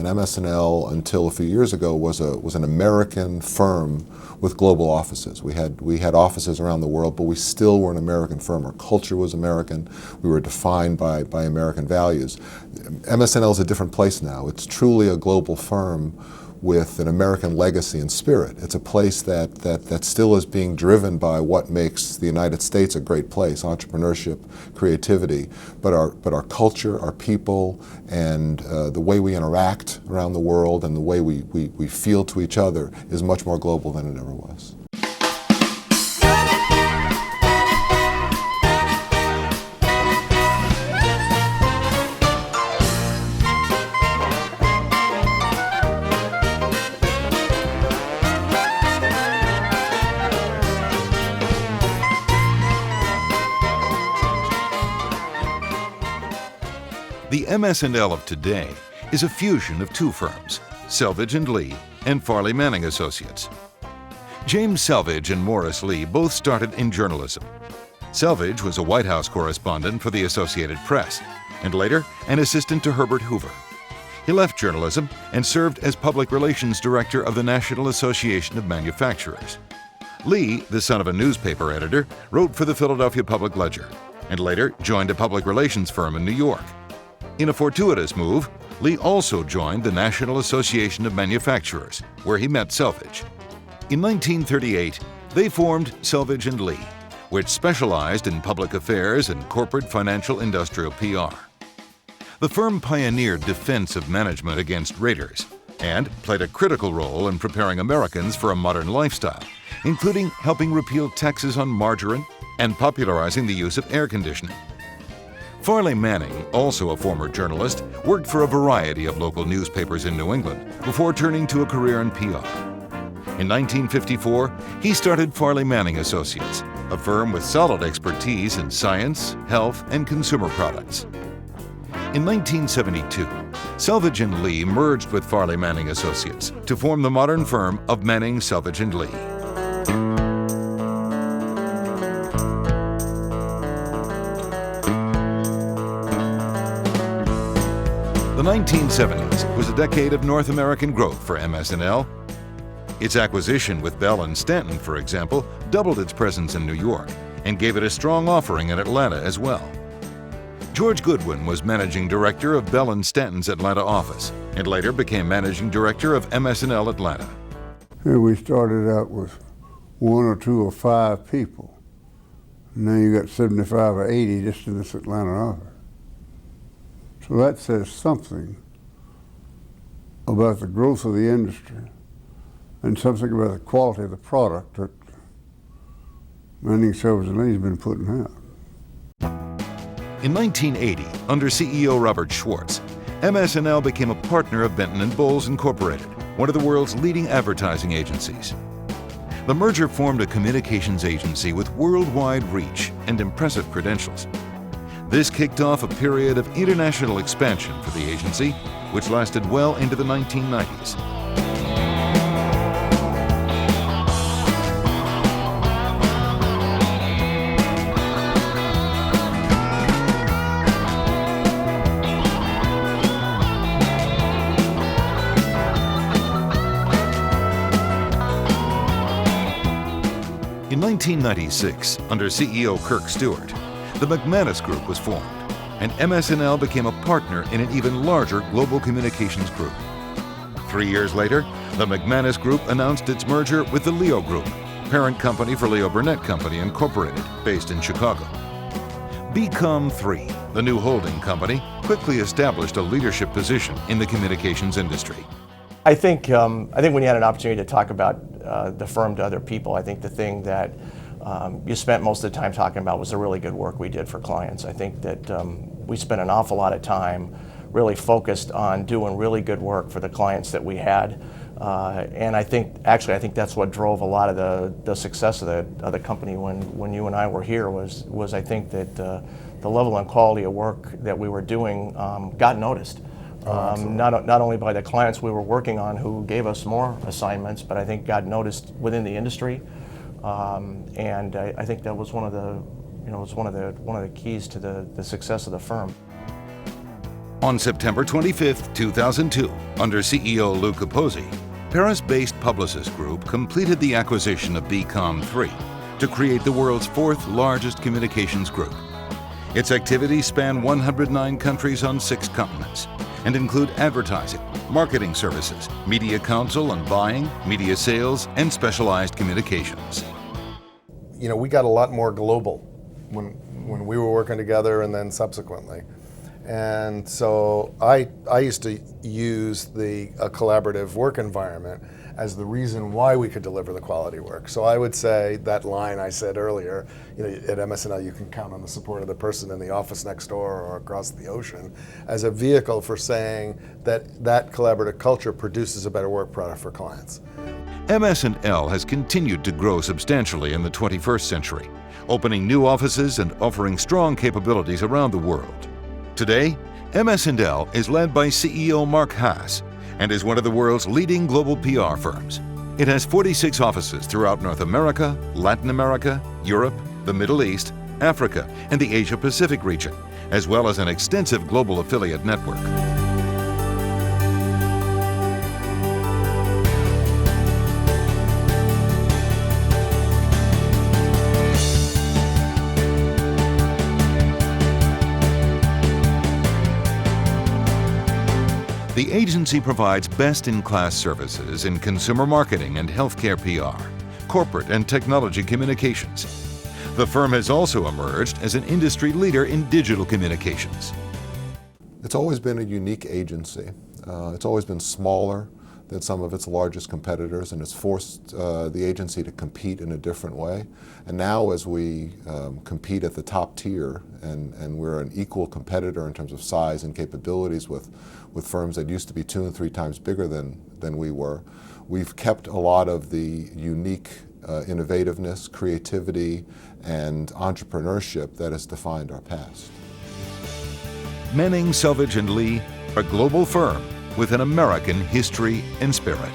And MS&L, until a few years ago, was an American firm with global offices. We had offices around the world, but we still were an American firm. Our culture was American. We were defined by American values. MS&L is a different place now. It's truly a global firm with an American legacy and spirit. It's a place that still is being driven by what makes the United States a great place: entrepreneurship, creativity. But our culture, our people, and the way we interact around the world and the way we feel to each other is much more global than it ever was. The MS&L of today is a fusion of two firms, Salvage and Lee and Farley Manning Associates. James Salvage and Morris Lee both started in journalism. Salvage was a White House correspondent for the Associated Press and later an assistant to Herbert Hoover. He left journalism and served as public relations director of the National Association of Manufacturers. Lee, the son of a newspaper editor, wrote for the Philadelphia Public Ledger and later joined a public relations firm in New York. In a fortuitous move, Lee also joined the National Association of Manufacturers, where he met Salvage. In 1938, they formed Salvage and Lee, which specialized in public affairs and corporate financial industrial PR. The firm pioneered defensive management against raiders and played a critical role in preparing Americans for a modern lifestyle, including helping repeal taxes on margarine and popularizing the use of air conditioning. Farley Manning, also a former journalist, worked for a variety of local newspapers in New England before turning to a career in PR. In 1954, he started Farley Manning Associates, a firm with solid expertise in science, health, and consumer products. In 1972, Salvage and Lee merged with Farley Manning Associates to form the modern firm of Manning Salvage and Lee. The 1970s was a decade of North American growth for MS&L. Its acquisition with Bell and Stanton, for example, doubled its presence in New York and gave it a strong offering in Atlanta as well. George Goodwin was managing director of Bell and Stanton's Atlanta office and later became managing director of MS&L Atlanta. Here we started out with 1 or 2 or 5 people. Now you got 75 or 80 just in this Atlanta office. So that says something about the growth of the industry and something about the quality of the product that Manning Salvage and Lee has been putting out. In 1980, under CEO Robert Schwartz, MS&L became a partner of Benton & Bowles Incorporated, one of the world's leading advertising agencies. The merger formed a communications agency with worldwide reach and impressive credentials. This kicked off a period of international expansion for the agency, which lasted well into the 1990s. In 1996, under CEO Kirk Stewart, the McManus Group was formed, and MS&L became a partner in an even larger global communications group. 3 years later, the McManus Group announced its merger with the Leo Group, parent company for Leo Burnett Company Incorporated, based in Chicago. BCOM3, the new holding company, quickly established a leadership position in the communications industry. I think when you had an opportunity to talk about the firm to other people, I think the thing that you spent most of the time talking about was the really good work we did for clients. I think that we spent an awful lot of time really focused on doing really good work for the clients that we had. And I think that's what drove a lot of the success of the company when you and I were here was I think that the level and quality of work that we were doing got noticed. Not only by the clients we were working on who gave us more assignments, but I think got noticed within the industry. And I think that was one of the keys to the success of the firm. On September 25, 2002, under CEO Lou Capozzi, Paris-based Publicis Group completed the acquisition of BCom3 to create the world's fourth largest communications group. Its activities span 109 countries on 6 continents and include advertising, marketing services, media counsel and buying, media sales, and specialized communications. You know, we got a lot more global when we were working together and then subsequently. And so I used to use a collaborative work environment as the reason why we could deliver the quality work. So I would say that line I said earlier, you know, at MS&L you can count on the support of the person in the office next door or across the ocean as a vehicle for saying that that collaborative culture produces a better work product for clients. MS&L has continued to grow substantially in the 21st century, opening new offices and offering strong capabilities around the world. Today, MS&L is led by CEO Mark Haas and is one of the world's leading global PR firms. It has 46 offices throughout North America, Latin America, Europe, the Middle East, Africa, and the Asia-Pacific region, as well as an extensive global affiliate network. The agency provides best-in-class services in consumer marketing and healthcare PR, corporate and technology communications. The firm has also emerged as an industry leader in digital communications. It's always been a unique agency. It's always been smaller than some of its largest competitors, and it's forced the agency to compete in a different way. And now as we compete at the top tier, and we're an equal competitor in terms of size and capabilities with firms that used to be 2 and 3 times bigger than we were, we've kept a lot of the unique innovativeness, creativity, and entrepreneurship that has defined our past. Manning Salvage and Lee, a global firm with an American history and spirit.